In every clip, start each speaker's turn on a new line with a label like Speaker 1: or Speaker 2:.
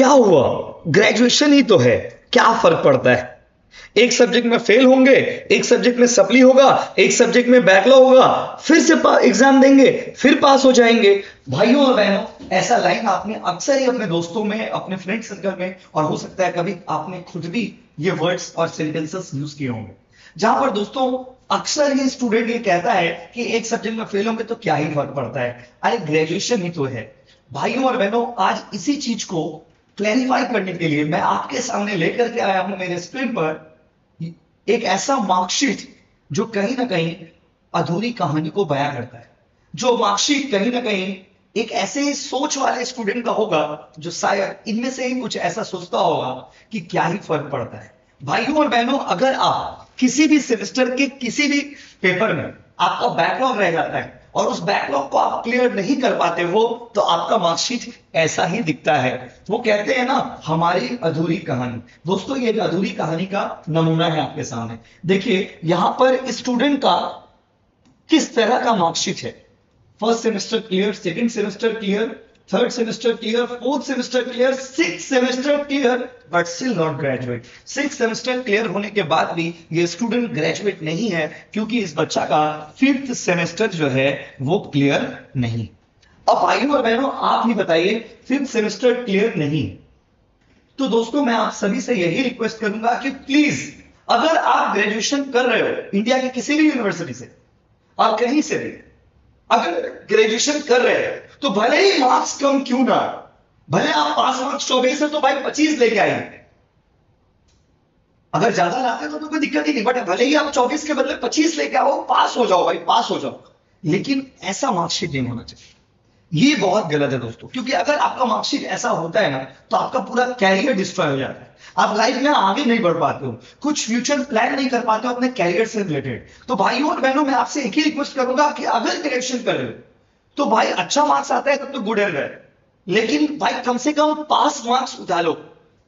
Speaker 1: क्या हुआ, ग्रेजुएशन ही तो है, क्या फर्क पड़ता है। एक सब्जेक्ट में फेल होंगे, एक सब्जेक्ट में सप्ली होगा, एक सब्जेक्ट में बैकलॉग होगा, फिर से एग्जाम देंगे, फिर पास हो जाएंगे। भाइयों और बहनों, ऐसा लाइन आपने अक्सर ही अपने दोस्तों में, अपने फ्रेंड सर्कल में, और हो सकता है कभी आपने खुद भी ये वर्ड्स और सेंटेंसेस यूज किए होंगे, जहां पर दोस्तों अक्सर ही स्टूडेंट ये कहता है कि एक सब्जेक्ट में फेल होंगे तो क्या ही फर्क पड़ता है, अरे ग्रेजुएशन ही तो है। भाइयों और बहनों, आज इसी चीज को क्लैरिफाई करने के लिए मैं आपके सामने लेकर के आया हूं मेरे स्क्रीन पर एक ऐसा मार्कशीट जो कहीं ना कहीं अधूरी कहानी को बयां करता है। जो मार्कशीट कहीं ना कहीं एक ऐसे सोच वाले स्टूडेंट का होगा जो शायद इनमें से ही कुछ ऐसा सोचता होगा कि क्या ही फर्क पड़ता है। भाइयों और बहनों, अगर आप किसी भी सेमेस्टर के किसी भी पेपर में आपका बैकलॉग रह जाता है और उस बैकलॉग को आप क्लियर नहीं कर पाते हो तो आपका मार्कशीट ऐसा ही दिखता है। वो कहते हैं ना, हमारी अधूरी कहानी। दोस्तों, ये एक अधूरी कहानी का नमूना है आपके सामने। देखिए यहां पर स्टूडेंट का किस तरह का मार्कशीट है। First semester clear, second semester clear, third semester clear, fourth semester clear, six semester clear, but still not graduate. Six semester clear होने के बाद भी ये स्टूडेंट ग्रेजुएट नहीं है, क्योंकि इस बच्चा का फिफ्थ सेमेस्टर जो है वो क्लियर नहीं। अब भाइयों और बहनों, आप ही बताइए, फिफ्थ सेमेस्टर क्लियर नहीं तो दोस्तों मैं आप सभी से यही रिक्वेस्ट करूंगा कि प्लीज, अगर आप ग्रेजुएशन कर रहे हो इंडिया की किसी भी यूनिवर्सिटी से और कहीं से भी अगर ग्रेजुएशन कर रहे हैं तो भले ही मार्क्स कम क्यों ना, भले आप पास मार्क्स 24 है तो भाई 25 लेके आएंगे। अगर ज्यादा लाते तो कोई दिक्कत ही नहीं, बट भले ही आप 24 के बदले 25 लेके आओ, पास हो जाओ भाई, पास हो जाओ। लेकिन ऐसा मार्कशीट नहीं होना चाहिए। ये बहुत गलत है दोस्तों, क्योंकि अगर आपका मार्कशीट ऐसा होता है ना तो आपका पूरा कैरियर डिस्ट्रॉय हो जाता है। आप लाइफ में आगे नहीं बढ़ पाते हो, कुछ फ्यूचर प्लान नहीं कर पाते हो अपने कैरियर से रिलेटेड। तो भाइयों और बहनों, मैं आपसे एक ही रिक्वेस्ट करूंगा कि अगर ग्रेजुएशन कर रहे हो तो भाई अच्छा मार्क्स आता है तब तो गुड है, लेकिन भाई कम से कम पास मार्क्स उठा लो।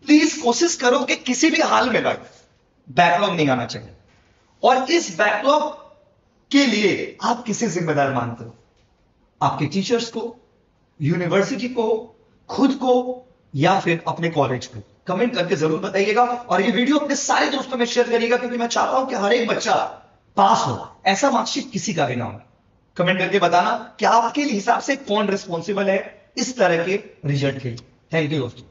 Speaker 1: प्लीज कोशिश करो कि किसी भी हाल में भाई बैकलॉग नहीं आना चाहिए। और इस बैकलॉग के लिए आप किसे जिम्मेदार मानते हो? आपके टीचर्स को, यूनिवर्सिटी को, खुद को, या फिर अपने कॉलेज को? कमेंट करके जरूर बताइएगा और ये वीडियो अपने सारे दोस्तों में शेयर करिएगा, क्योंकि मैं चाहता हूं कि हर एक बच्चा पास हो, ऐसा मार्कशीट किसी का भी ना हो। कमेंट करके बताना कि आपके हिसाब से कौन रिस्पॉन्सिबल है इस तरह के रिजल्ट के लिए। थैंक यू दोस्तों।